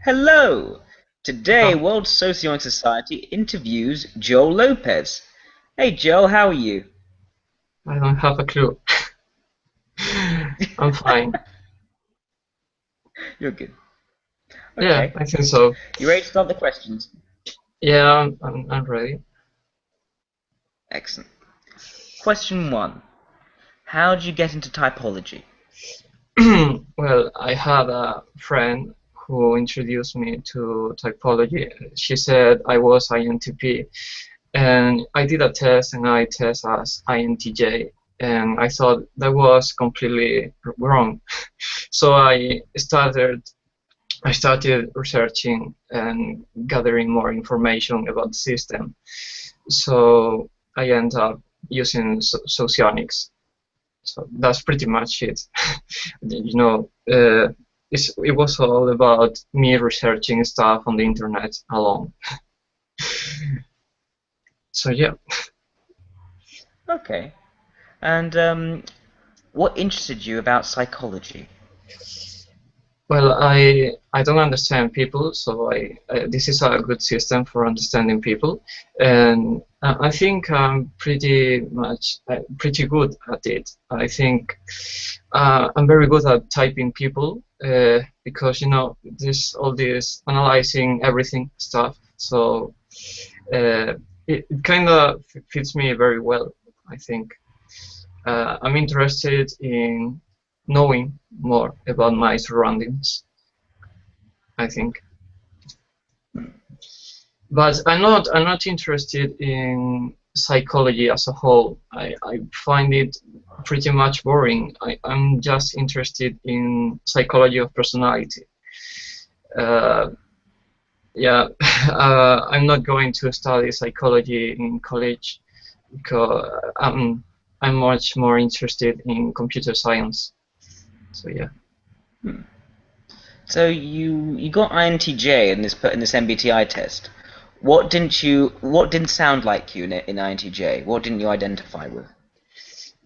Hello! Today, Oh, World Socionics Society interviews Joel Lopez. Hey Joel, how are you? I don't have a clue. I'm fine. You're good. Yeah, Okay. I think so. You ready to start the questions? Yeah, I'm ready. Excellent. Question 1. How did you get into typology? Well, I had a friend who introduced me to typology. She said I was INTP, and I did a test, and I test as INTJ, and I thought that was completely wrong. So I started researching and gathering more information about the system. So I end up using Socionics. So that's pretty much it. you know, it was all about me researching stuff on the internet alone. So yeah, Okay. And what interested you about psychology? well, I don't understand people, so I this is a good system for understanding people, and I think I'm pretty good at it. I think I'm very good at typing people because there's all this analyzing everything stuff. So it kind of fits me very well. I think I'm interested in knowing more about my surroundings. I think, but I'm not interested in psychology as a whole. I find it pretty much boring. I'm just interested in psychology of personality. Uh, yeah, I'm not going to study psychology in college because I'm much more interested in computer science. So yeah. Hmm. So you got INTJ in this MBTI test. What didn't sound like you in INTJ? What didn't you identify with?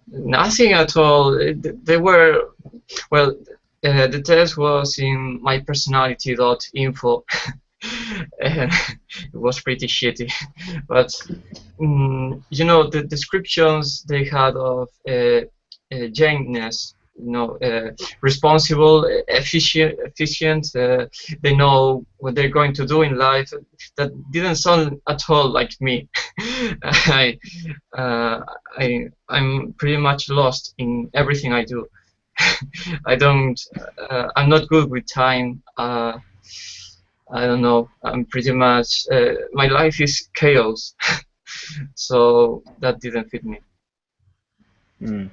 Nothing at all. They were, well, the test was in mypersonality.info, and it was pretty shitty. But the descriptions they had of Janeness, responsible, efficient. They know what they're going to do in life. That didn't sound at all like me. I, uh, I'm pretty much lost in everything I do. I don't. I'm not good with time. I don't know. I'm pretty much. My life is chaos, so that didn't fit me. Hmm.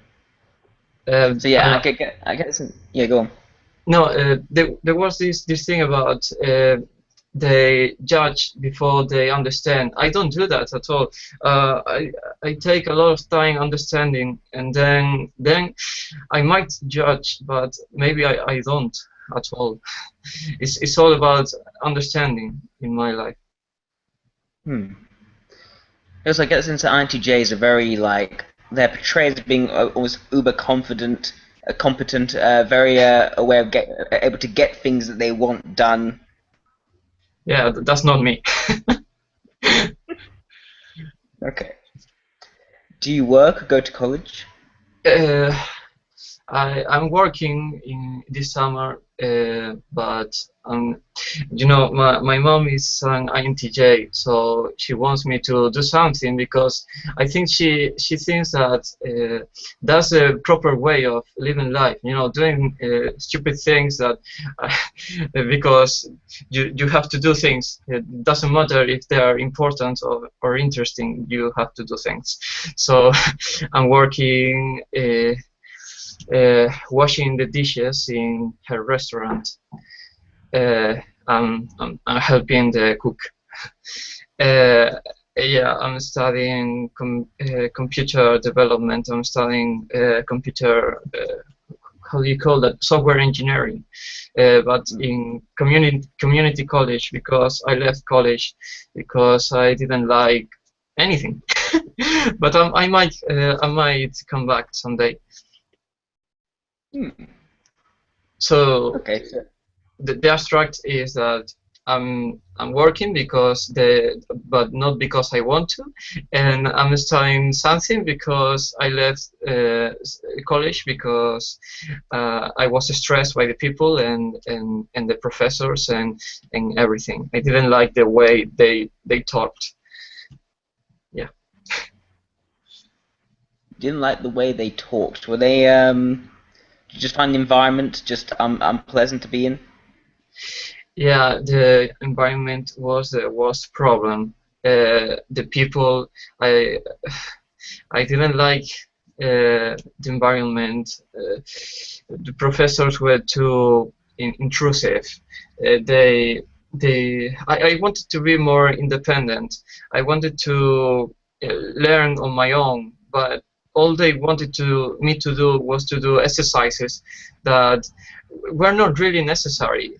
Uh, So yeah, uh, I guess yeah, go on. no, there was this thing about they judge before they understand. I don't do that at all. I take a lot of time understanding, and then I might judge, but maybe I don't at all. It's all about understanding in my life. Hmm. Also, I guess since INTJs are very like they're portrayed as being almost uber confident, competent, very aware of able to get things that they want done. Yeah, that's not me. Okay. Do you work or go to college? uh, I'm working in this summer, but my mom is an INTJ, so she wants me to do something because I think she thinks that that's a proper way of living life. Doing stupid things that because you have to do things. It doesn't matter if they are important or interesting. You have to do things. So I'm working. Washing the dishes in her restaurant. Uh, I'm helping the cook. Uh, yeah, I'm studying computer development. I'm studying computer, how do you call that? Software engineering. But in community college because I left college because I didn't like anything. But I might come back someday. Hmm. So Okay. So the abstract is that I'm working but not because I want to, and I'm studying something because I left college because I was stressed by the people and the professors and everything. I didn't like the way they talked. Yeah. Didn't like the way they talked. Were they did you just find the environment just unpleasant to be in? Yeah, the environment was the worst problem. The people, I I didn't like the environment. The professors were too intrusive. I wanted to be more independent. I wanted to learn on my own, but all they wanted me to do was to do exercises that were not really necessary.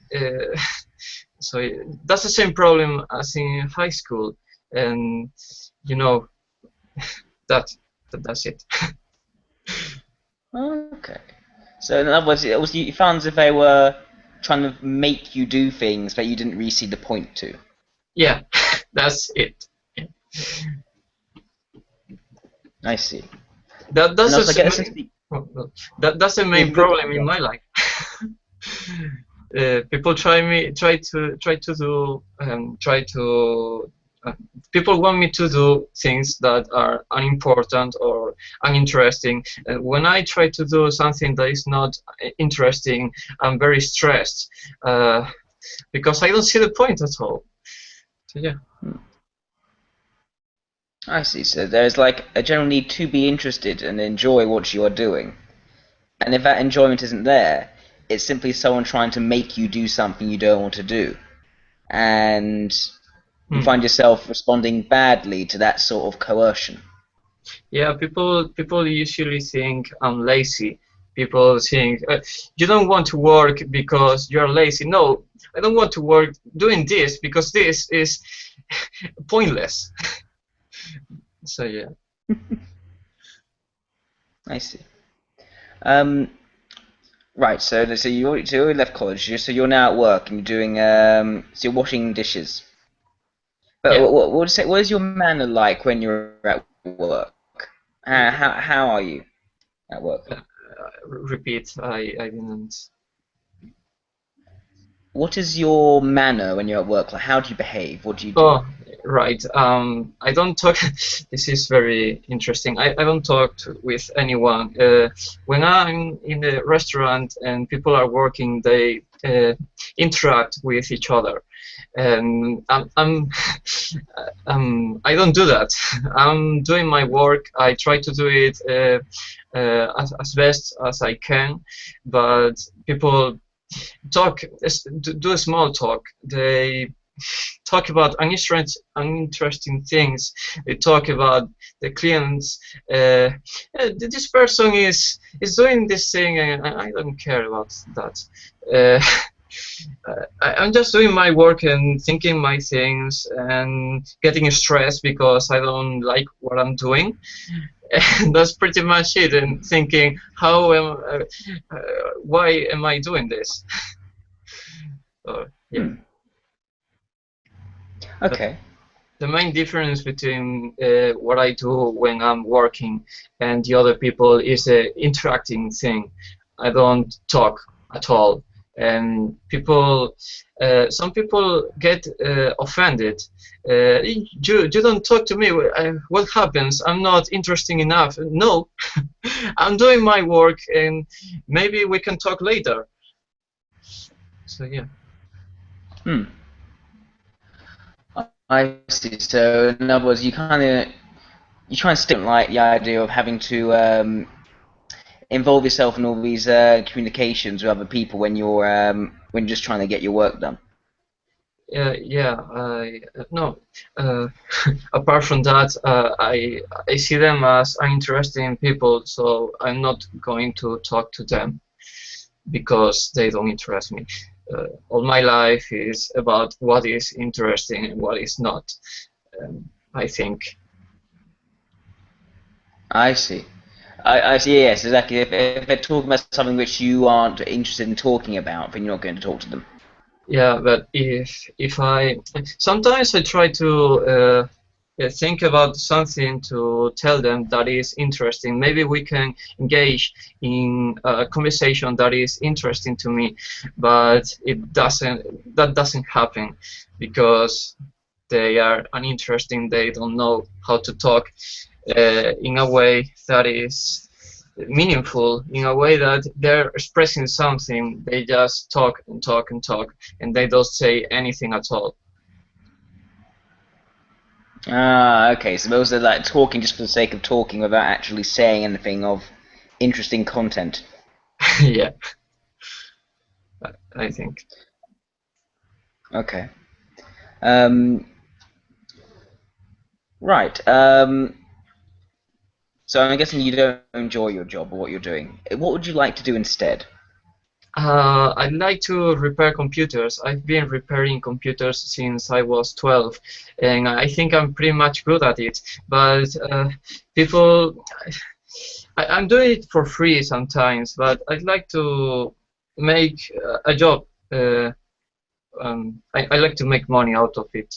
So that's the same problem as in high school, and you know that, that's it. Okay. So in other words, you found as if they were trying to make you do things that you didn't really see the point to. Yeah, that's it. I see. And That's also, I the get a sense that that's the yeah, main go, problem in go. my life. People try to do try to people want me to do things that are unimportant or uninteresting. When I try to do something that is not interesting, I'm very stressed because I don't see the point at all. So yeah. I see. So there's like a general need to be interested and enjoy what you are doing. And if that enjoyment isn't there, it's simply someone trying to make you do something you don't want to do. And you Hmm. find yourself responding badly to that sort of coercion. Yeah, people usually think I'm lazy. People think you don't want to work because you're lazy. No, I don't want to work doing this because this is pointless. So yeah. I see. Um, right. So you left college. So you're now at work and you're doing so you're washing dishes. But Yeah. what is your manner like when you're at work? How are you at work? Repeat. I didn't. What is your manner when you're at work? Like, how do you behave? What do you do? Oh, right. I don't talk. This is very interesting. I don't talk with anyone. When I'm in the restaurant and people are working, they interact with each other. And I don't do that. I'm doing my work. I try to do it as best as I can, but people talk, do a small talk. They talk about uninteresting things. They talk about the clients. This person is doing this thing, and I don't care about that. Uh, I'm just doing my work and thinking my things and getting stressed because I don't like what I'm doing. And that's pretty much it. And thinking, why am I doing this? So, yeah. Hmm. Okay. The main difference between what I do when I'm working and the other people is the interacting thing. I don't talk at all, and some people get offended. You don't talk to me. What happens? I'm not interesting enough. No, I'm doing my work, and maybe we can talk later. So yeah. Hmm. I see. So in other words, you try and stick like the idea of having to involve yourself in all these communications with other people when you're just trying to get your work done. Yeah, I no. Apart from that, I see them as uninteresting people, so I'm not going to talk to them because they don't interest me. All my life is about what is interesting and what is not. I think. I see. I see. Yes, exactly. If they're talking about something which you aren't interested in talking about, then you're not going to talk to them. Yeah, but if I sometimes I try to think about something to tell them that is interesting. Maybe we can engage in a conversation that is interesting to me, but it doesn't. That doesn't happen because they are uninteresting. They don't know how to talk in a way that is meaningful, in a way that they're expressing something. They just talk and talk and talk, and they don't say anything at all. Ah, okay. So those are like talking just for the sake of talking without actually saying anything of interesting content. Yeah, I think. Okay. Um, right. So I'm guessing you don't enjoy your job or what you're doing. What would you like to do instead? I'd like to repair computers. I've been repairing computers since I was 12, and I think I'm pretty much good at it. But people, I'm doing it for free sometimes, but I'd like to make a job. I like to make money out of it.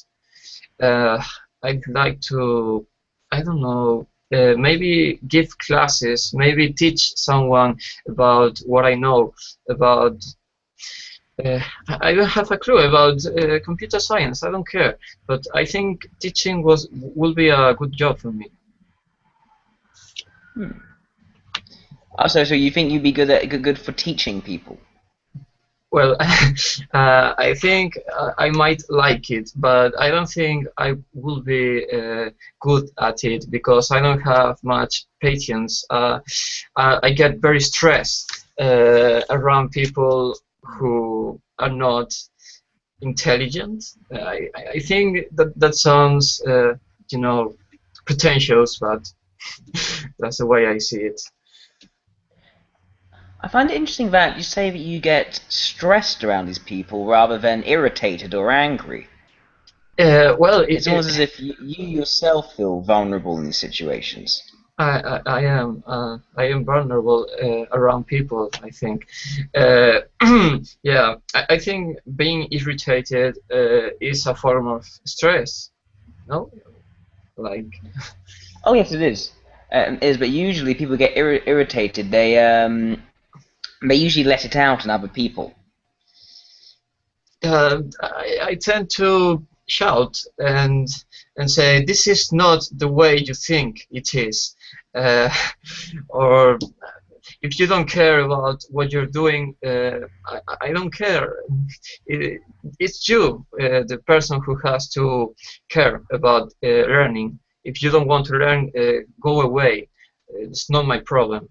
Uh, I'd like to, I don't know, maybe give classes, maybe teach someone about what I know about. I don't have a clue about computer science. I don't care, but I think teaching will be a good job for me. Hmm. Also, so you think you'd be good for teaching people? Well, I think I might like it, but I don't think I will be good at it because I don't have much patience. I get very stressed around people who are not intelligent. I think that sounds, you know, pretentious, but that's the way I see it. I find it interesting that you say that you get stressed around these people rather than irritated or angry. Well, It's almost as if you yourself feel vulnerable in these situations. I am vulnerable around people. I think, yeah, I think being irritated is a form of stress. No, like Oh yes, it is. It is, but usually people get irritated. They usually let it out on other people. I tend to shout and say this is not the way you think it is, uh, or if you don't care about what you're doing, I don't care. It, it's you, the person who has to care about learning. If you don't want to learn, go away. It's not my problem.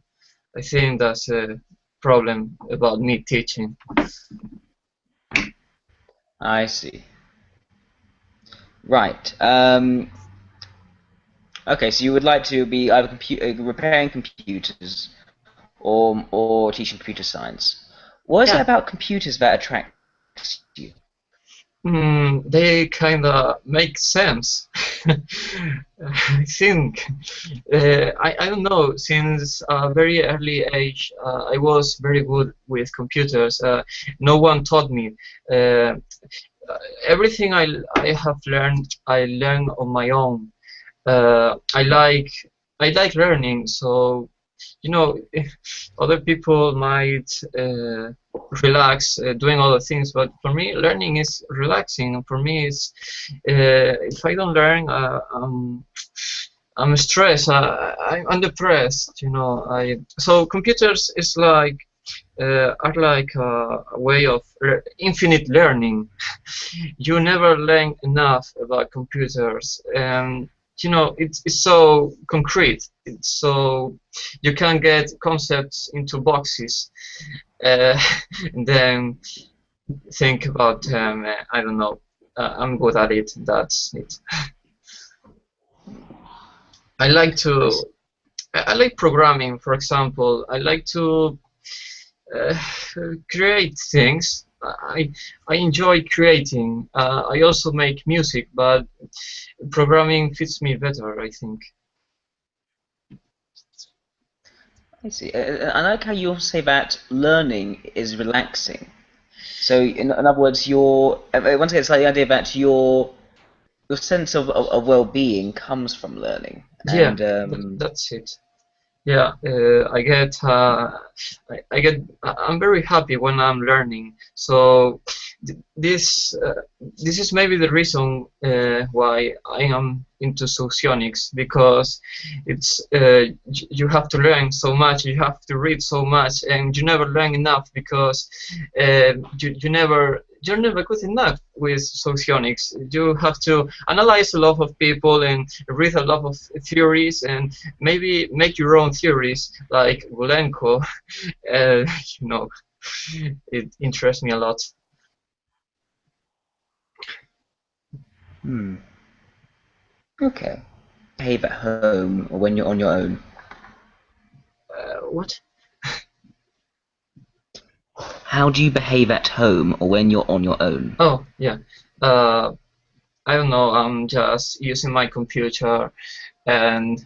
I think that's a problem about me teaching. I see. Right. Okay, so you would like to be either repairing computers or teaching computer science. What is it Yeah. about computers that attracts you? They kind of make sense. I think. I don't know. Since a very early age, I was very good with computers. No one taught me. Uh, Everything I have learned, I learned on my own. I like learning, so if other people might relax doing other things, but for me, learning is relaxing. For me, it's if I don't learn, I'm stressed. I'm depressed. I so computers is like are like a way of infinite learning. You never learn enough about computers, and it's so concrete. It's so you can get concepts into boxes, uh, and then think about them. I don't know. I'm good at it. That's it. I like I to. see. I like programming, for example. I like to uh, create things. I enjoy creating. I also make music, but programming fits me better, I think. I see. I like how you also say that learning is relaxing. So in other words, once again, it's like the idea that your sense of well-being comes from learning, Yeah, and that's it. Yeah, I get, I'm very happy when I'm learning. So this this is maybe the reason why I am into socionics, because it's you have to learn so much, you have to read so much, and you never learn enough, because you're never good enough with socionics. You have to analyze a lot of people and read a lot of theories, and maybe make your own theories like Gulenko. uh, you know, it interests me a lot. hmm, okay. Behave at home or when you're on your own. What? How do you behave at home or when you're on your own? Oh, yeah. Uh, I don't know. I'm just using my computer and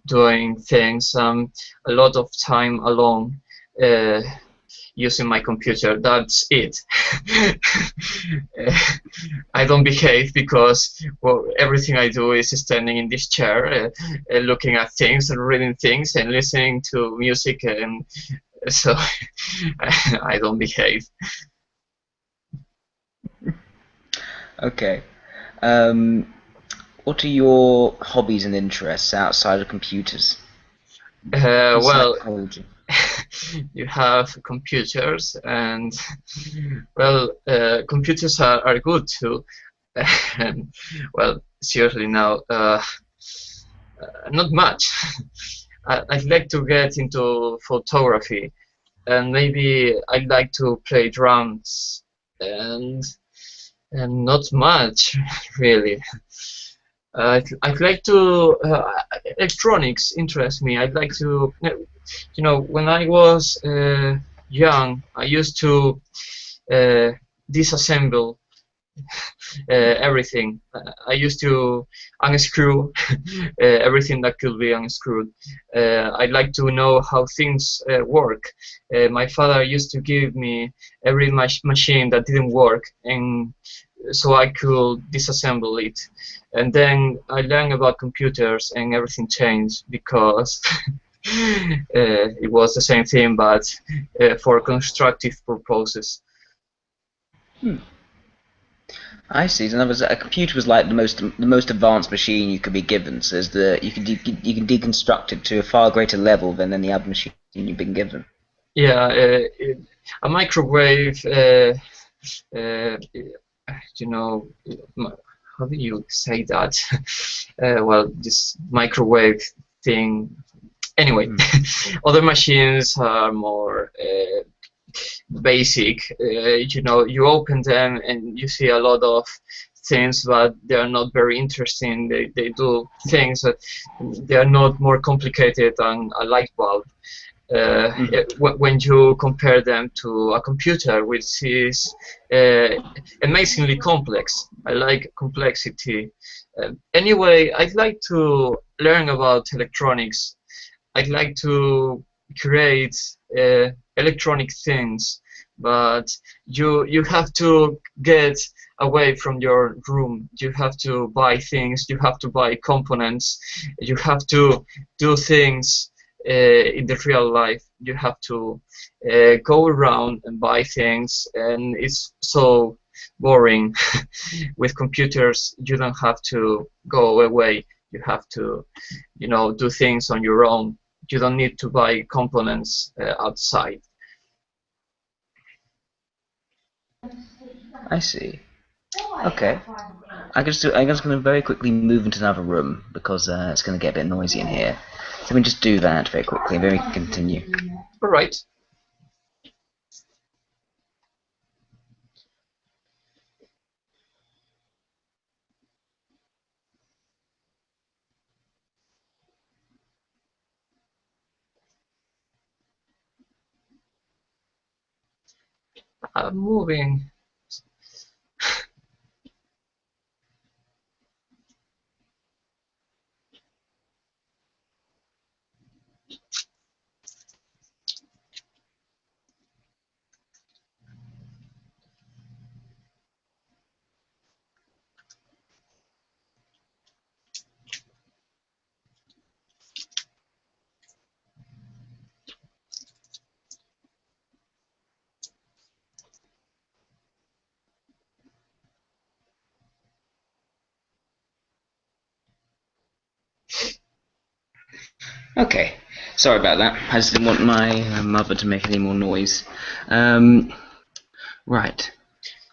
doing things. A lot of time alone. Uh, Using my computer. That's it. I don't behave because, well, everything I do is standing in this chair, looking at things and reading things and listening to music, and so I don't behave. Okay. Um, what are your hobbies and interests outside of computers and Well, psychology? you have computers, and well, computers are good too. And well, seriously now, not much. I'd like to get into photography, and maybe I'd like to play drums, and not much really. I'd like to electronics interests me. I'd like to, when I was young, I used to uh, disassemble everything. I used to unscrew everything that could be unscrewed. I'd like to know how things work. My father used to give me every machine that didn't work, and so I could disassemble it. And then I learned about computers, and everything changed, because it was the same thing, but for constructive purposes. Hmm. I see. In other words, a computer was like the most advanced machine you could be given. So as the you can deconstruct it to a far greater level than any other machine you've been given. Yeah, a microwave. Uh, you know, how do you say that? Well, this microwave thing. Anyway, Hmm. other machines are more basic. You open them and you see a lot of things, but they are not very interesting. They do things that they are not more complicated than a light bulb. Hmm. When you compare them to a computer, which is uh, amazingly complex. I like complexity. Anyway, I'd like to learn about electronics. I'd like to create electronic things, but you have to get away from your room. You have to buy things. You have to buy components. You have to do things in the real life. You have to go around and buy things, and it's so boring. With computers, you don't have to go away. You have to, do things on your own. You don't need to buy components outside. I see. Okay. I'm just going to very quickly move into another room because it's going to get a bit noisy in here. So we can just do that very quickly and then we can continue. All right. I'm moving. Okay. Sorry about that. I just didn't want my mother to make any more noise. Um, right.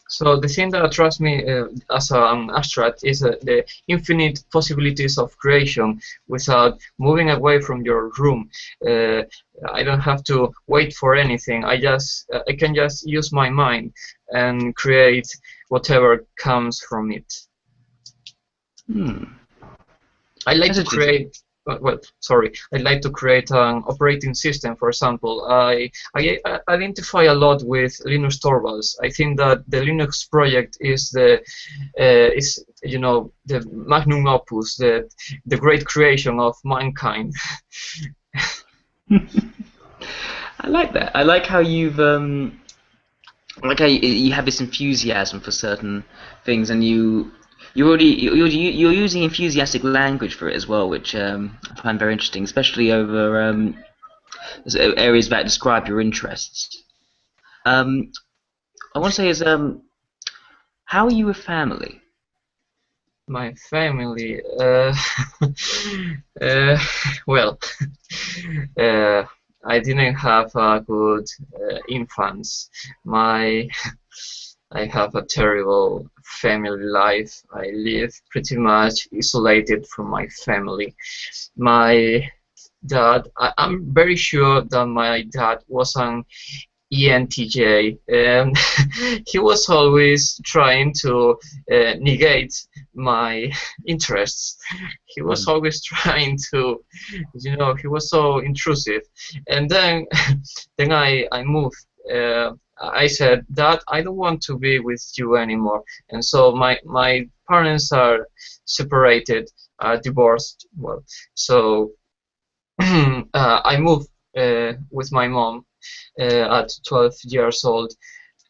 So the thing that attracts me as an abstract is the infinite possibilities of creation without moving away from your room. Uh, I don't have to wait for anything. I can just use my mind and create whatever comes from it. Hmm. I like That's to interesting. create. Well, sorry. I like to create an operating system. For example, I identify a lot with Linux Torvalds. I think that the Linux project is the magnum opus, the great creation of mankind. I like that. I like how I like how you have this enthusiasm for certain things, and you're using enthusiastic language for it as well, which I find very interesting, especially over areas that describe your interests. Um, I want to say is how are you with family? My family, uh, well, uh, I didn't have a good infance. My I have a terrible family life. I live pretty much isolated from my family. My dad, I'm very sure that my dad was an ENTJ, and he was always trying to negate my interests. He was Mm. always trying to, he was so intrusive. And then, then I moved. I said, Dad, I don't want to be with you anymore. And so my parents are separated, divorced. Well, so I moved with my mom at 12 years old,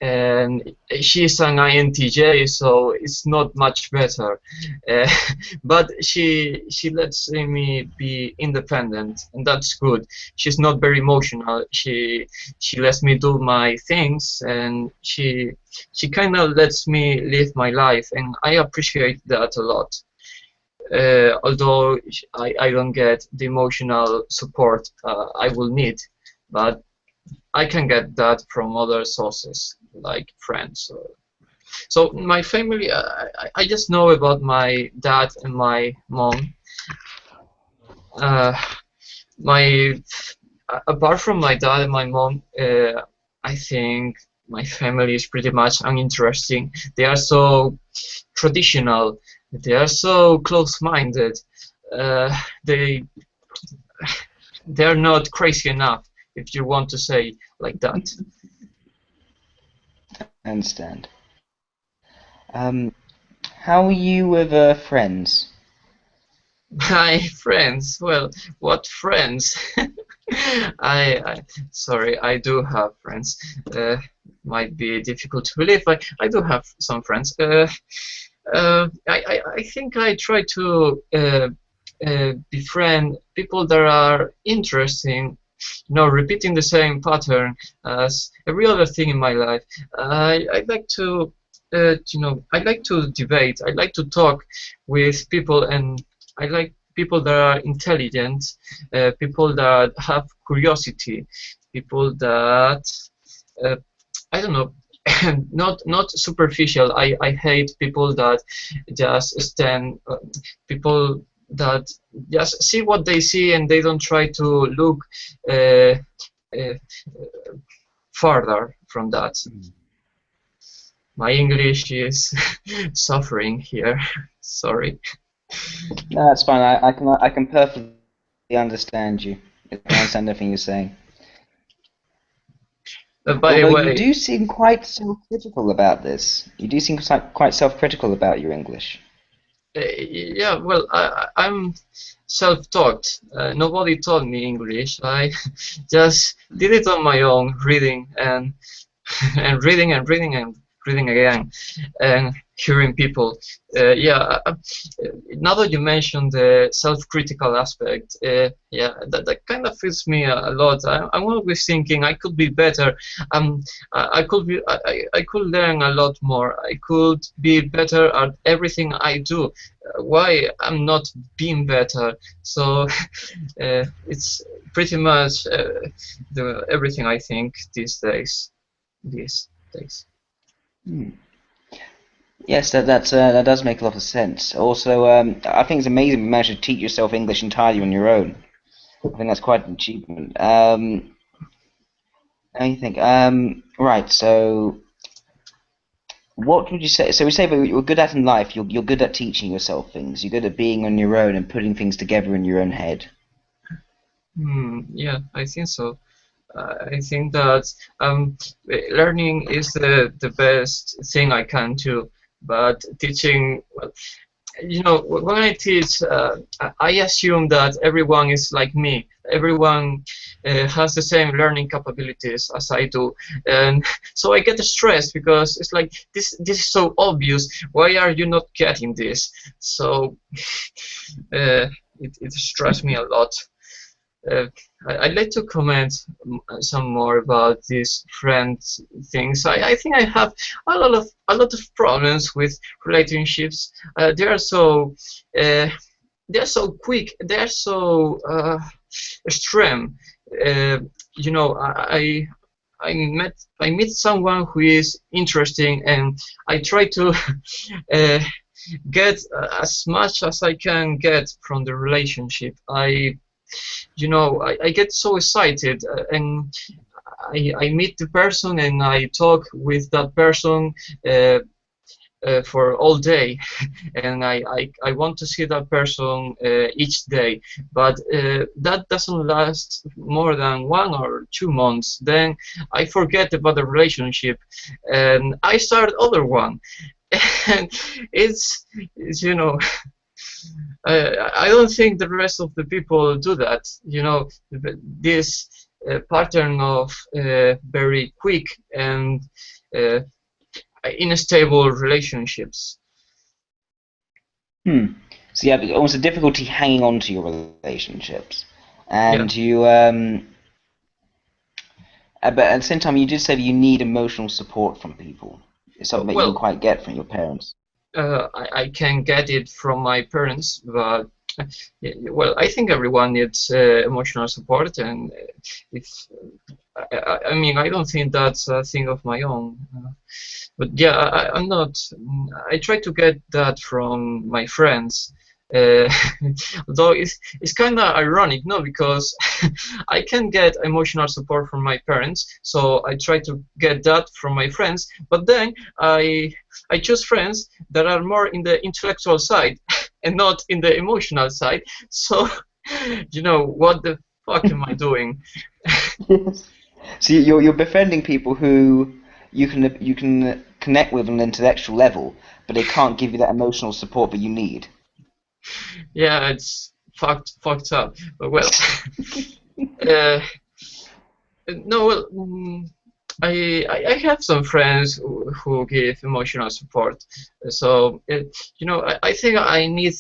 and she's an INTJ, so it's not much better. Uh, but she lets me be independent, and that's good. She's not very emotional. She lets me do my things, and she kind of lets me live my life, and I appreciate that a lot. Although I don't get the emotional support I will need, but I can get that from other sources like friends. So my family, I just know about my dad and my mom. Uh, my Apart from my dad and my mom, I think my family is pretty much uninteresting. They are so traditional. They are so close-minded. Uh, they they're not crazy enough, if you want to say like that. I understand. Um, how are you with friends? My friends, well, what friends? I sorry, I do have friends. Might be difficult to believe, but I do have some friends. I think I try to befriend people that are interesting, repeating the same pattern as every other thing in my life. I like to, I like to debate. I like to talk with people, and I like people that are intelligent, people that have curiosity, people that uh, I don't know, not superficial. I hate people that just stand, people that just see what they see and they don't try to look uh, uh, farther from that. Mm. My English is suffering here. Sorry. No, that's fine. I can perfectly understand you. I can understand everything you're saying. By the Although you way, do seem quite self-critical about this. You do seem quite self-critical about your English. yeah, well, I'm self-taught. Nobody taught me English. I just did it on my own, reading and and reading and reading and reading again. And hearing people. Yeah, now that you mentioned the self-critical aspect, yeah, that kind of fits me a lot. I'm always thinking I could be better. I could be, I could learn a lot more. I could be better at everything I do. Why I'm not being better? So it's pretty much everything I think these days. These days. Hmm. Yes, that does make a lot of sense. Also, I think it's amazing you managed to teach yourself English entirely on your own. I think that's quite an achievement. How you think? Right. So, what would you say? So we say that you're good at in life. You're good at teaching yourself things. You're good at being on your own and putting things together in your own head. Yeah, I think so. I think that learning is the best thing I can do, but teaching, well, you know, when I teach, I assume that everyone is like me. Everyone has the same learning capabilities as I do, and so I get stressed because it's like this is so obvious. Why are you not getting this? So it stresses me a lot. Uh, I'd like to comment some more about these friend things. I think I have a lot of problems with relationships. They are so uh, they're so quick. They're so extreme. Uh, you know, I meet someone who is interesting, and I try to uh, get as much as I can get from the relationship. I get so excited, and I meet the person and I talk with that person for all day, and I want to see that person each day, but that doesn't last more than 1 or 2 months. Then I forget about the relationship and I start other one. And it's I don't think the rest of the people do that. This pattern of very quick and uh, unstable relationships. Hmm. So you have almost a difficulty hanging on to your relationships, Yeah. and but at the same time, you did say that you need emotional support from people. It's something that you didn't Well, quite get from your parents. I can get it from my parents, but well, I think everyone needs emotional support, and if I mean, I don't think that's a thing of my own. But yeah, I'm not. I try to get that from my friends. Uh, Though it's kind of ironic, no, because I can get emotional support from my parents, so I try to get that from my friends. But then I choose friends that are more in the intellectual side and not in the emotional side. So, what the fuck am I doing? Yes. So you're befriending people who you can connect with on an intellectual level, but they can't give you that emotional support that you need. Yeah, it's fucked up. But well, uh, no, well, I have some friends who give emotional support. So I think I need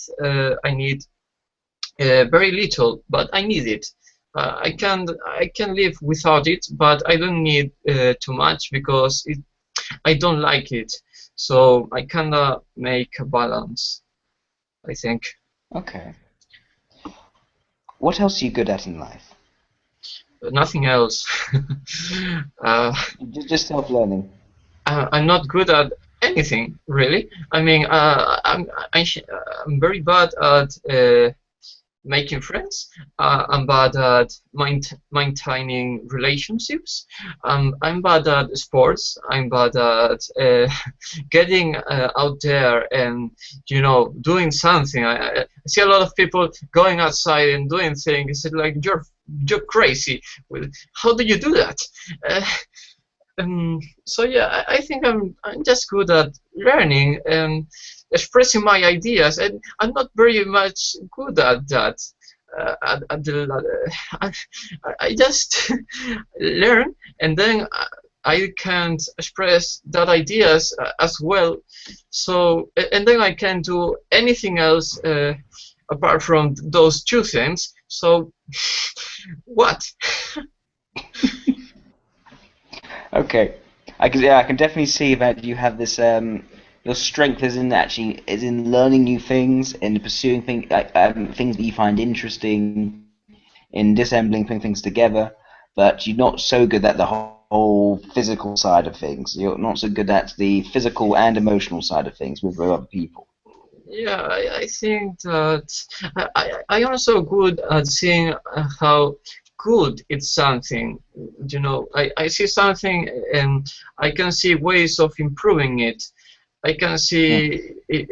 very little, but I need it. I can live without it, but I don't need too much because I don't like it. So I kinda make a balance, I think. Okay. What else are you good at in life? Nothing else. uh, Just self-learning. I'm not good at anything really. I mean, I'm very bad at making friends. I'm bad at maintaining relationships. I'm bad at sports. I'm bad at getting out there and doing something. I see a lot of people going outside and doing things. It's like you're crazy. Well, how do you do that? Uh, so yeah, I think I'm just good at learning and expressing my ideas, and I'm not very much good at that. I just learn, and then I can't express that ideas as well. So and then I can't do anything else apart from those two things. So what? Okay, I can definitely see that you have this. Your strength is in learning new things, in pursuing things that you find interesting, in disassembling things together. But you're not so good at the whole physical side of things. You're not so good at the physical and emotional side of things with other people. Yeah, I think that I am also good at seeing how good it's something. You know, I see something and I can see ways of improving it. I can Hmm. see it,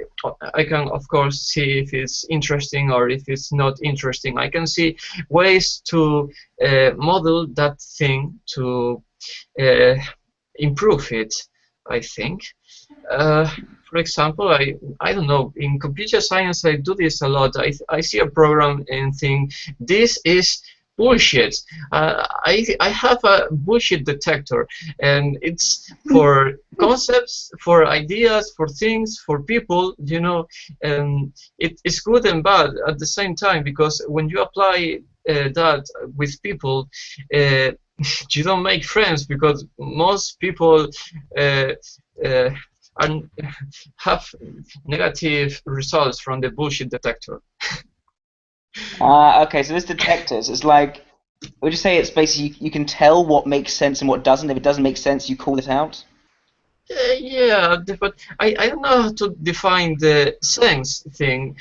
I can of course see if it's interesting or if it's not interesting. I can see ways to model that thing to uh, improve it, I think. Uh, for example, I don't know, in computer science I do this a lot. I see a program and think this is bullshit. I have a bullshit detector, and it's for concepts, for ideas, for things, for people, you know, and it's good and bad at the same time, because when you apply that with people, uh, you don't make friends, because most people uh, uh, and have negative results from the bullshit detector. Okay, so this detectors, it's like, would you say it's basically you can tell what makes sense and what doesn't? If it doesn't make sense, you call it out? Yeah, but I don't know how to define the sense thing.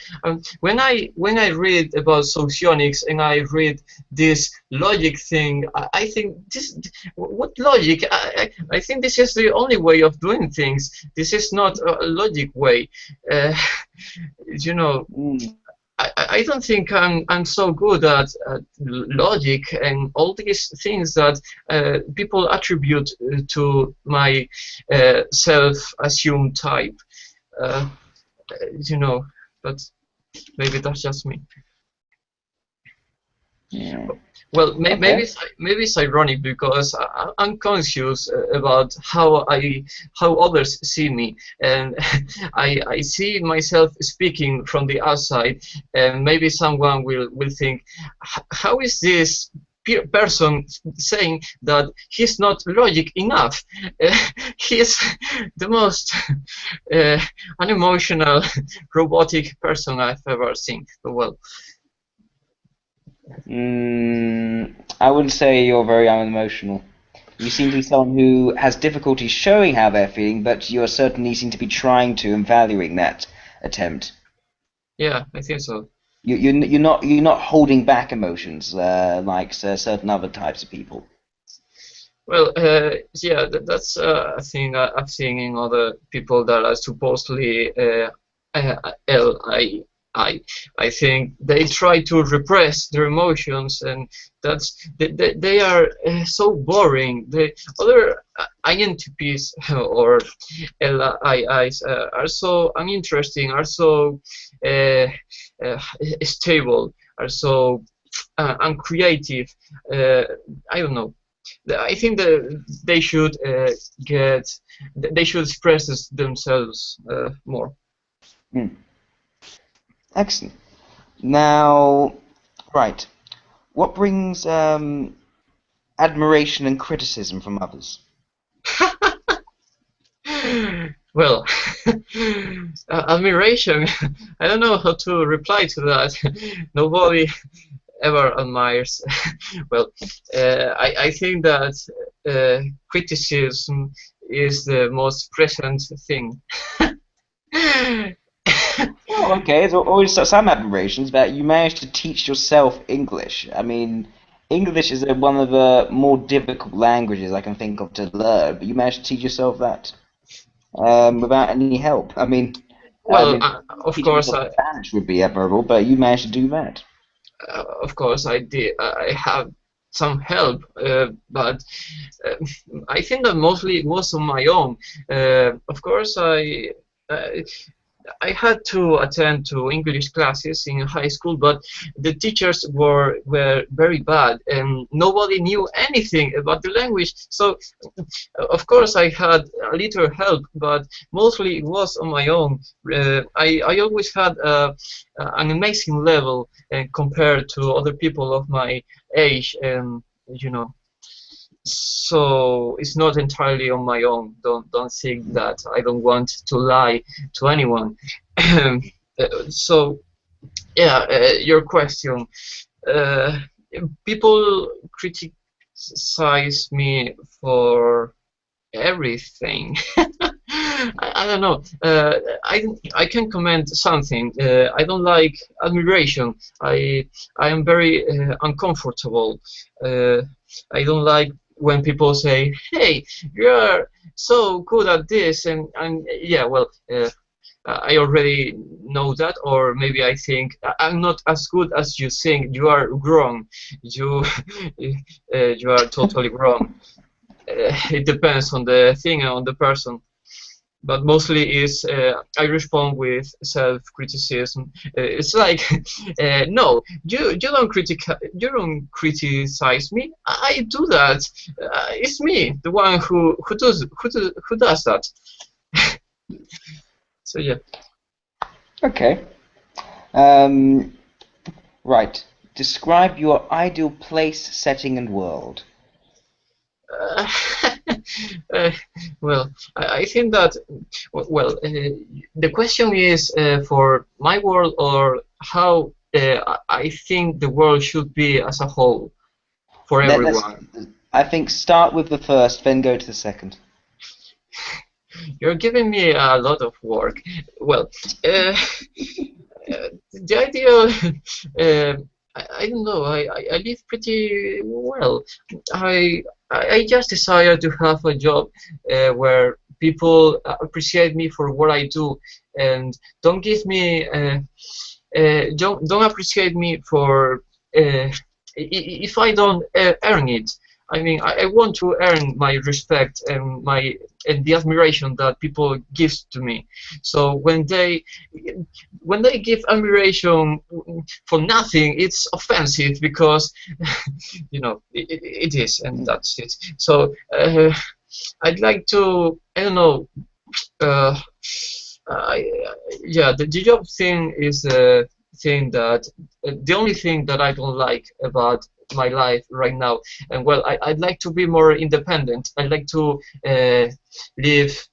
When I read about socionics and I read this logic thing, I think this what logic? I think this is the only way of doing things. This is not a logic way. Uh, you know, Mm. I don't think I'm so good at logic and all these things that people attribute to my self-assumed type. Uh, you know, but maybe that's just me. Yeah. Well, Okay. maybe it's ironic because I'm conscious about how others see me, and I see myself speaking from the outside, and maybe someone will think, how is this person saying that he's not logic enough? He's the most uh, unemotional, robotic person I've ever seen. Well, I wouldn't say you're very unemotional. You seem to be someone who has difficulty showing how they're feeling, but you are certainly seem to be trying to and valuing that attempt. yeah, I think so. You're not holding back emotions like certain other types of people. Well, yeah, that's a thing I've seen in other people that are supposedly LII. I think they try to repress their emotions, and they are so boring. The other INTPs or LIIs are so uninteresting, are so uh, uh, stable, are so uncreative. Uh, I don't know. I think that they should they should express themselves more. Hmm. Excellent. Now, right. What brings admiration and criticism from others? Well, admiration. I don't know how to reply to that. Nobody ever admires. Well, I think that criticism is the most present thing. Well, okay, there's always some admirations that you managed to teach yourself English. I mean, English is one of the more difficult languages I can think of to learn, but you managed to teach yourself that without any help. I Well, mean, of teaching course, yourself Spanish would be admirable, but you managed to do that. of course, I did. I have some help, but uh, I think that mostly it was on my own. Of course, uh, I had to attend to English classes in high school, but the teachers were very bad, and nobody knew anything about the language. So, of course, I had a little help, but mostly it was on my own. I always had an amazing level compared to other people of my age, and you know. So it's not entirely on my own. Don't think that I don't want to lie to anyone. So yeah, your question. Uh, People criticize me for everything. I don't know. I can comment something. I don't like admiration. I am very uncomfortable. Uh, I don't like when people say, "Hey, you're so good at this," and yeah, well. I already know that, or maybe I think I'm not as good as you think. You are wrong. You you are totally wrong. It depends on the thing and on the person, but mostly is I respond with self-criticism. It's like, no, you don't criticize me. I do that. It's me, the one who does that. So yeah. Okay. Right. Describe your ideal place, setting, and world. Uh, uh, well, I think that the question is for my world, or how I think the world should be as a whole for Let's. everyone. I think start with the first, then go to the second. You're giving me a lot of work. Well, the ideal. I don't know. I live pretty well. I just desire to have a job where people appreciate me for what I do, and don't give me don't appreciate me for if I don't earn it. I mean, I want to earn my respect and the admiration that people give to me. So when they give admiration for nothing, it's offensive because you know it is, and that's it. So I'd like to, I don't know. Uh, I, yeah, the job thing is a thing that the only thing that I don't like about my life right now. And well, I'd like to be more independent. I'd like to live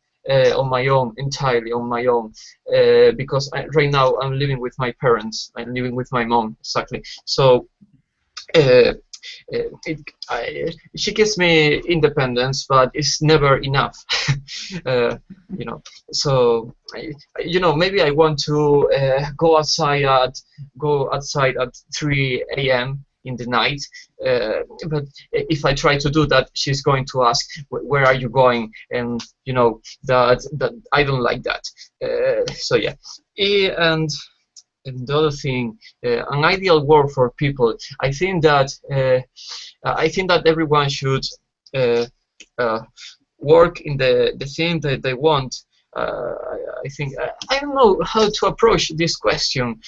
on my own, entirely on my own, because right now I'm living with my parents. I'm living with my mom, exactly. So. Uh, she gives me independence, but it's never enough. uh, you know, so maybe I want to go outside at 3 a.m. in the night. But if I try to do that, she's going to ask, "Where are you going?" And that I don't like that. So yeah, and the other thing, an ideal world for people. I think that everyone should uh, uh, work in the thing that they want. I think I don't know how to approach this question.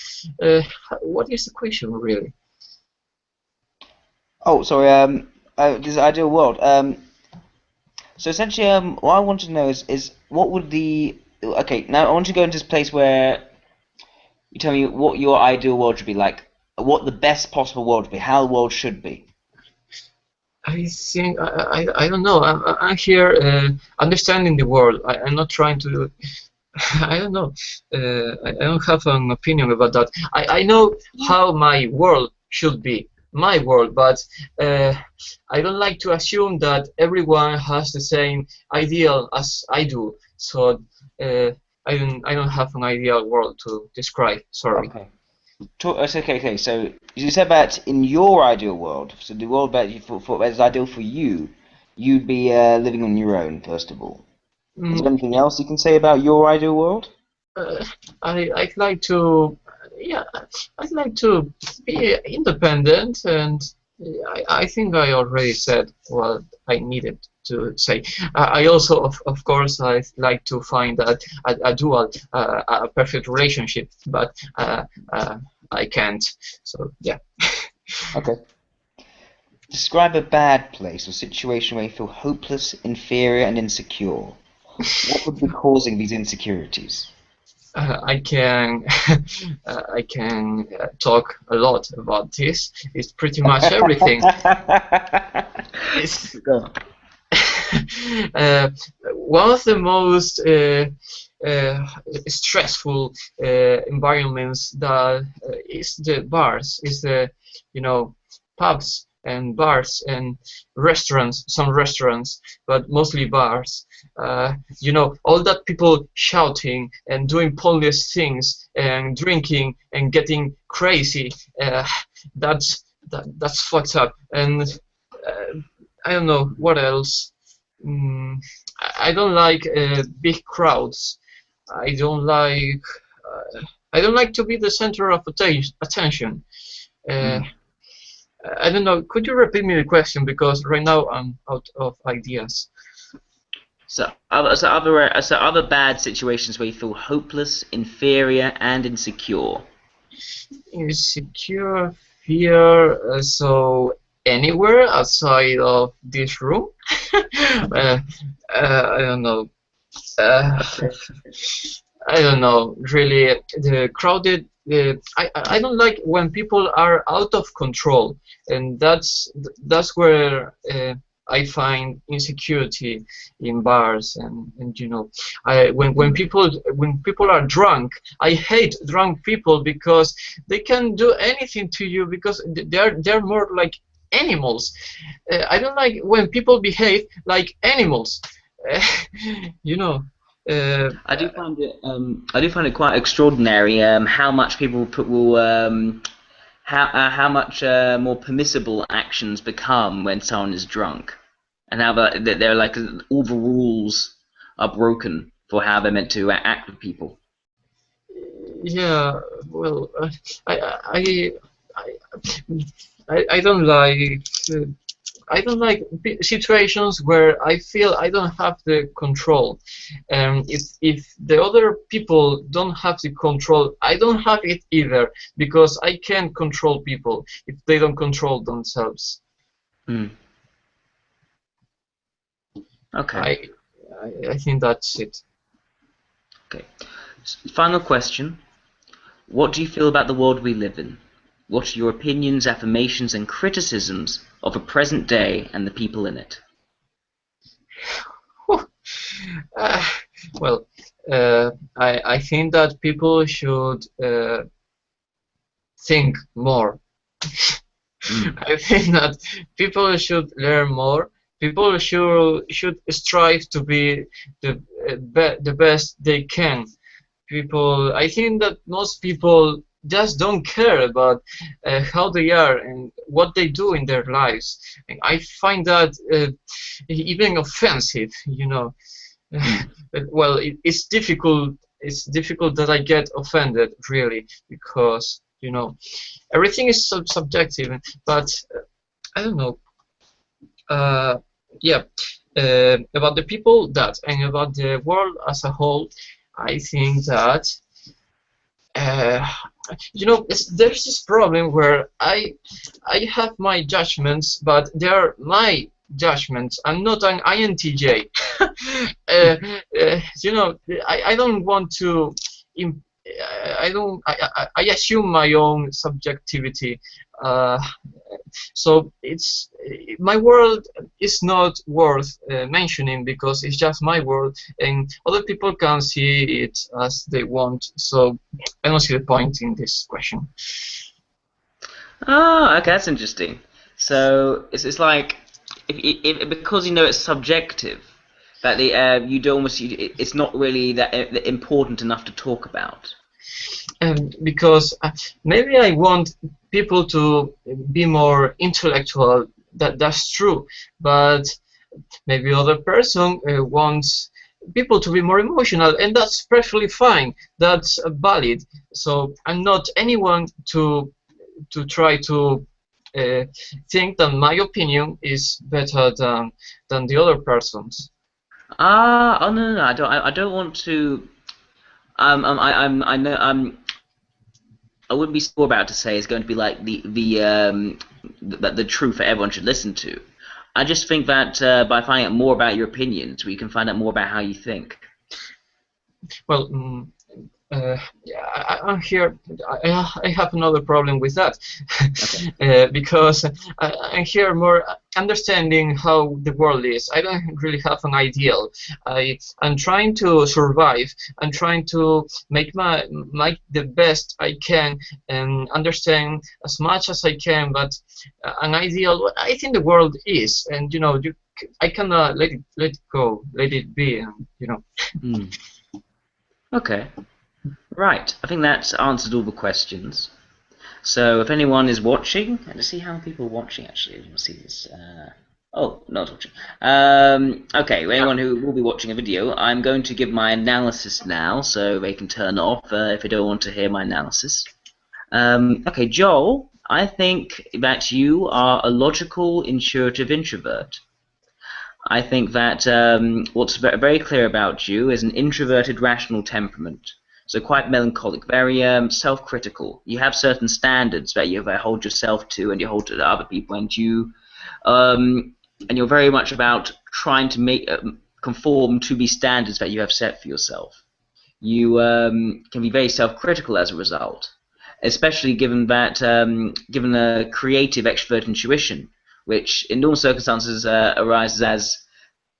What is the question really? Oh, sorry. This ideal world. So essentially, what I want to know is what would the okay. Now I want to go into this place where you tell me what your ideal world should be like, what the best possible world would be, how the world should be. I think I don't know. I'm here understanding the world. I'm not trying to. I don't know. I don't have an opinion about that. I know how my world should be, my world, but I don't like to assume that everyone has the same ideal as I do. So I don't have an ideal world to describe. Sorry. Okay. Okay. So you said that in your ideal world, so the world that that is ideal for you, you'd be living on your own first of all. Is there Mm, anything else you can say about your ideal world? uh, I'd like to, yeah, I'd like to be independent and I think I already said what I needed to say. I also, of course, I like to find a dual, a perfect relationship, but I can't. So yeah. Okay. Describe a bad place or situation where you feel hopeless, inferior, and insecure. What would be causing these insecurities? I can I can talk a lot about this. It's pretty much everything. It's Go on. uh, one of the most uh, stressful environments that is the bars, is the pubs and bars and restaurants, some restaurants, but mostly bars. All that people shouting and doing pointless things and drinking and getting crazy. That's fucked up. And I don't know what else. Mm, I don't like big crowds. I don't like. I don't like to be the center of attention. Uh, Hmm. I don't know. Could you repeat me the question because right now I'm out of ideas. So other bad situations where you feel hopeless, inferior, and insecure. Insecure, fear. So anywhere outside of this room. uh, I don't know. Uh, Okay. I don't know. Really, the crowded. I don't like when people are out of control, and that's where I find insecurity in bars and when Hmm. people are drunk. I hate drunk people because they can do anything to you because they're more like animals. I don't like when people behave like animals. Uh, you know. Uh, I do find it quite extraordinary how much people will how much more permissible actions become when someone is drunk, and how that they're like all the rules are broken for how they're meant to act with people. Yeah, well, I, I, I don't like uh, situations where I feel I don't have the control. If the other people don't have the control, I don't have it either because I can't control people if they don't control themselves. Hmm. Okay. I I think that's it. Okay. Final question. What do you feel about the world we live in? What are your opinions, affirmations, and criticisms of the present day and the people in it? Whew. Uh, well, I think that people should think more. Mm. I think that people should learn more. People should strive to be the best they can. People, I think that most people just don't care about how they are and what they do in their lives. And I find that even offensive. Mm. Well, it's difficult. It's difficult that I get offended, really, because everything is subjective. But I don't know. Uh, yeah, about the people that and about the world as a whole, I think that uh, there's this problem where I have my judgments, but they are my judgments. I'm not an INTJ. uh, I don't want to. Im- I don't. I assume my own subjectivity. Uh, so it's my world is not worth mentioning because it's just my world, and other people can see it as they want. So I don't see the point in this question. Oh, okay, that's interesting. So it's like if because you know it's subjective that you do almost it's not really that important enough to talk about. Because maybe I want people to be more intellectual. That's true, but maybe other person wants people to be more emotional, and that's perfectly fine. That's valid. So I'm not anyone to try to uh, think that my opinion is better than the other person's. Oh no, no, no, I don't want to. I know. I wouldn't be sure about to say is going to be like the truth that everyone should listen to. I just think that by finding out more about your opinions, we can find out more about how you think. Well, yeah, I'm here. I have another problem with that Okay. because I'm here more understanding how the world is. I don't really have an ideal. I'm trying to survive. I'm trying to make the best I can and understand as much as I can. But an ideal, what I think the world is, and I cannot let it go, let it be, and Hmm. Okay. Right. I think that's answered all the questions. So if anyone is watching, let's see how many people are watching actually. Let's see this. Oh, not watching. Okay, Yeah. anyone who will be watching a video, I'm going to give my analysis now, so they can turn off if they don't want to hear my analysis. Okay, Joel, I think that you are a logical, intuitive introvert. I think that what's very clear about you is an introverted, rational temperament. So quite melancholic, very self-critical. You have certain standards that you hold yourself to, and you hold to other people, and you're very much about trying to make conform to the standards that you have set for yourself. You can be very self-critical as a result, especially given given a creative extrovert intuition, which in normal circumstances arises as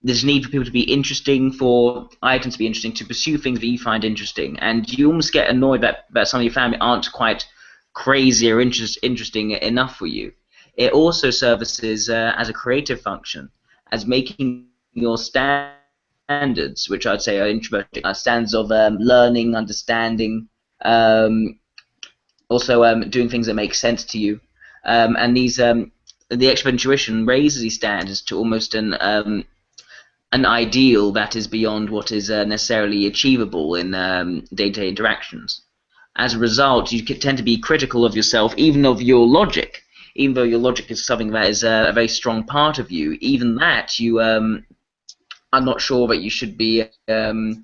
this need for people to be interesting, for items to be interesting, to pursue things that you find interesting, and you almost get annoyed that some of your family aren't quite crazy or interesting enough for you. It also services as a creative function, as making your standards, which I'd say are introverted, standards of learning, understanding, um, also doing things that make sense to you, and the extrovert intuition raises these standards to almost an ideal that is beyond what is necessarily achievable in day-to-day interactions. As a result, you tend to be critical of yourself, even of your logic, even though your logic is something that is a very strong part of you. Even that, you are not sure that you should be um,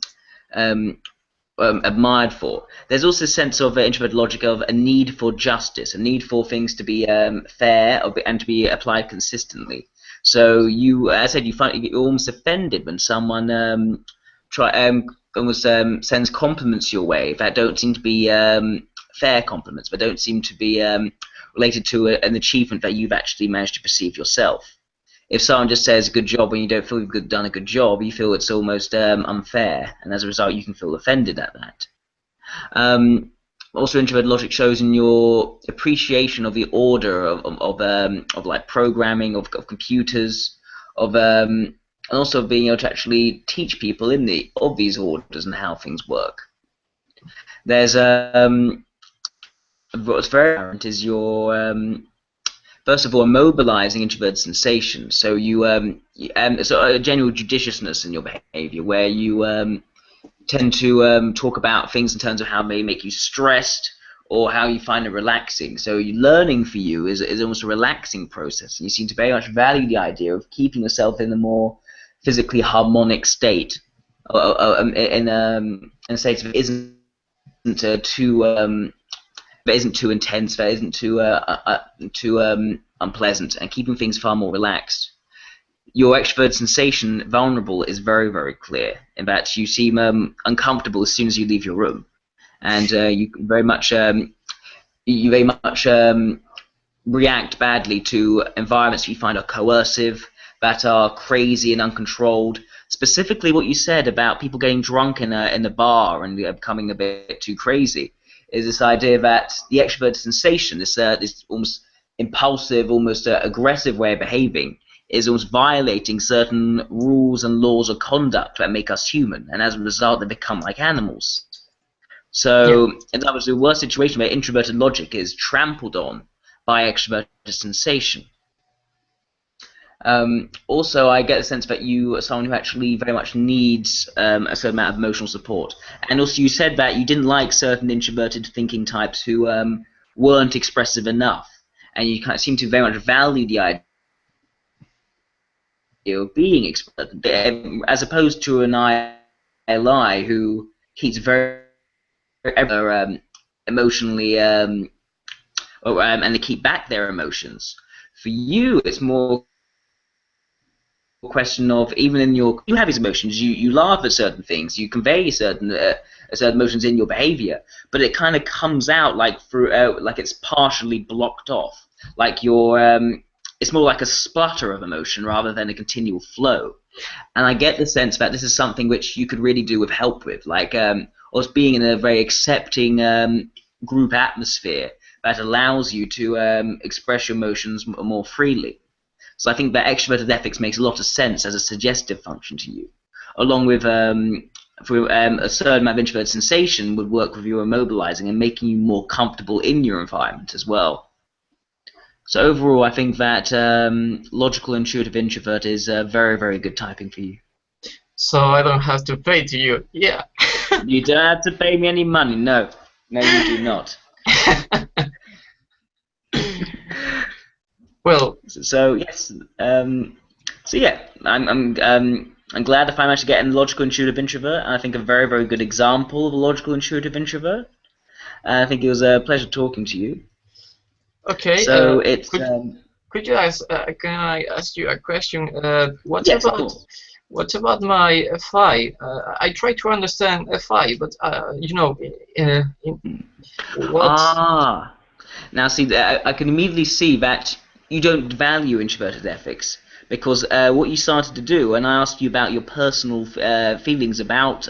admired for. There's also a sense of introverted logic of a need for justice, a need for things to be fair and to be applied consistently. So you, as I said, you're almost offended when someone almost sends compliments your way that don't seem to be fair compliments, but don't seem to be related to an achievement that you've actually managed to perceive yourself. If someone just says good job when you don't feel you've done a good job, you feel it's almost unfair, and as a result, you can feel offended at that. Also, introverted logic shows in your appreciation of the order of like programming of computers, and also being able to actually teach people of these orders and how things work. There's what's very apparent is your first of all, mobilizing introverted sensation. So so a general judiciousness in your behavior, where you tend to talk about things in terms of how they make you stressed or how you find it relaxing. So learning for you is almost a relaxing process, and you seem to very much value the idea of keeping yourself in a more physically harmonic state, in a state that isn't too intense, that isn't too unpleasant, and keeping things far more relaxed. Your extrovert sensation, vulnerable, is very, very clear. In fact, you seem uncomfortable as soon as you leave your room, and you very much react badly to environments you find are coercive, that are crazy and uncontrolled. Specifically, what you said about people getting drunk in a bar and becoming a bit too crazy is this idea that the extrovert sensation, this almost impulsive, almost aggressive way of behaving, is almost violating certain rules and laws of conduct that make us human, and as a result, they become like animals. Yeah. So, in other words, the worst situation where introverted logic is trampled on by extroverted sensation. Also, I get the sense that you are someone who actually very much needs a certain amount of emotional support. And also, you said that you didn't like certain introverted thinking types who weren't expressive enough. and you kind of seem to very much value the idea of being expressed, as opposed to an LI who keeps very emotionally and they keep back their emotions. For you, it's more a question of, even in you have these emotions, you laugh at certain things, you convey certain emotions in your behavior, but it kind of comes out like through like it's partially blocked off, like it's more like a splutter of emotion rather than a continual flow. And I get the sense that this is something which you could really do with help with, like us being in a very accepting group atmosphere that allows you to express your emotions more freely. So I think that extroverted ethics makes a lot of sense as a suggestive function to you, along with a certain amount of introverted sensation would work with your immobilizing and making you more comfortable in your environment as well. So overall, I think that logical intuitive introvert is very, very good typing for you. So I don't have to pay to you. Yeah. You don't have to pay me any money. No, no, you do not. Well, so yes, so yeah, I'm glad if I managed to get a logical intuitive introvert, and I think a very, very good example of a logical intuitive introvert. I think it was a pleasure talking to you. okay. So it's could you ask? Can I ask you a question? Yes, of course. What about my FI? I try to understand FI, but you know, what? Ah, now see, I can immediately see that you don't value introverted ethics, because what you started to do, and I asked you about your personal feelings about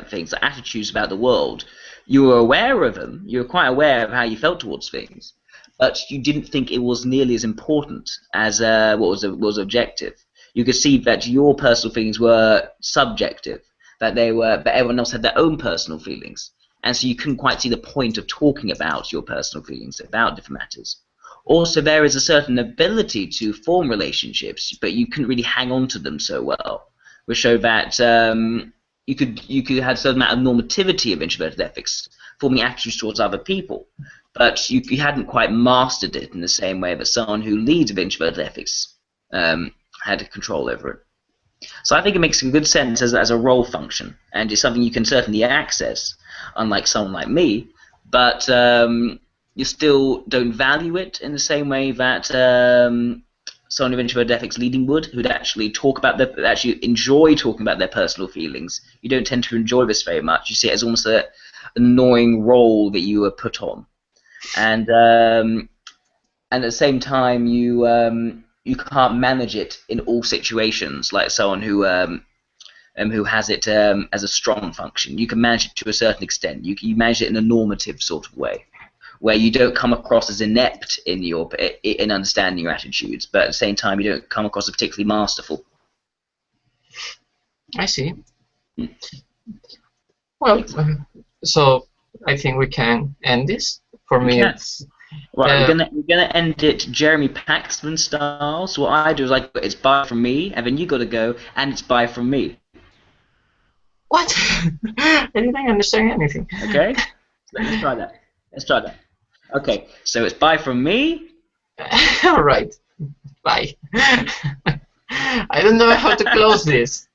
things, attitudes about the world, you were aware of them, you were quite aware of how you felt towards things, but you didn't think it was nearly as important as what was objective. You could see that your personal feelings were subjective, that everyone else had their own personal feelings, and so you couldn't quite see the point of talking about your personal feelings about different matters. Also, there is a certain ability to form relationships, but you couldn't really hang on to them so well, which showed that you could have a certain amount of normativity of introverted ethics, forming attitudes towards other people, but you hadn't quite mastered it in the same way that someone who leads with introverted ethics had control over it. So I think it makes good sense as a role function, and it's something you can certainly access, unlike someone like me, but you still don't value it in the same way that someone with introverted ethics leading would, who'd actually actually enjoy talking about their personal feelings. You don't tend to enjoy this very much. You see it as almost an annoying role that you were put on, and at the same time you can't manage it in all situations like someone who has it as a strong function. You can manage it to a certain extent. You manage it in a normative sort of way, where you don't come across as inept in understanding your attitudes, but at the same time you don't come across as particularly masterful. I see. Well, so I think we can end this. For me, it's right. We're gonna end it Jeremy Paxman style. So what I do is it's bye from me, and then you got to go, and it's bye from me. What? I didn't understand anything. Okay, let's try that. Let's try that. Okay, so it's bye from me. All right. Bye. I don't know how to close this.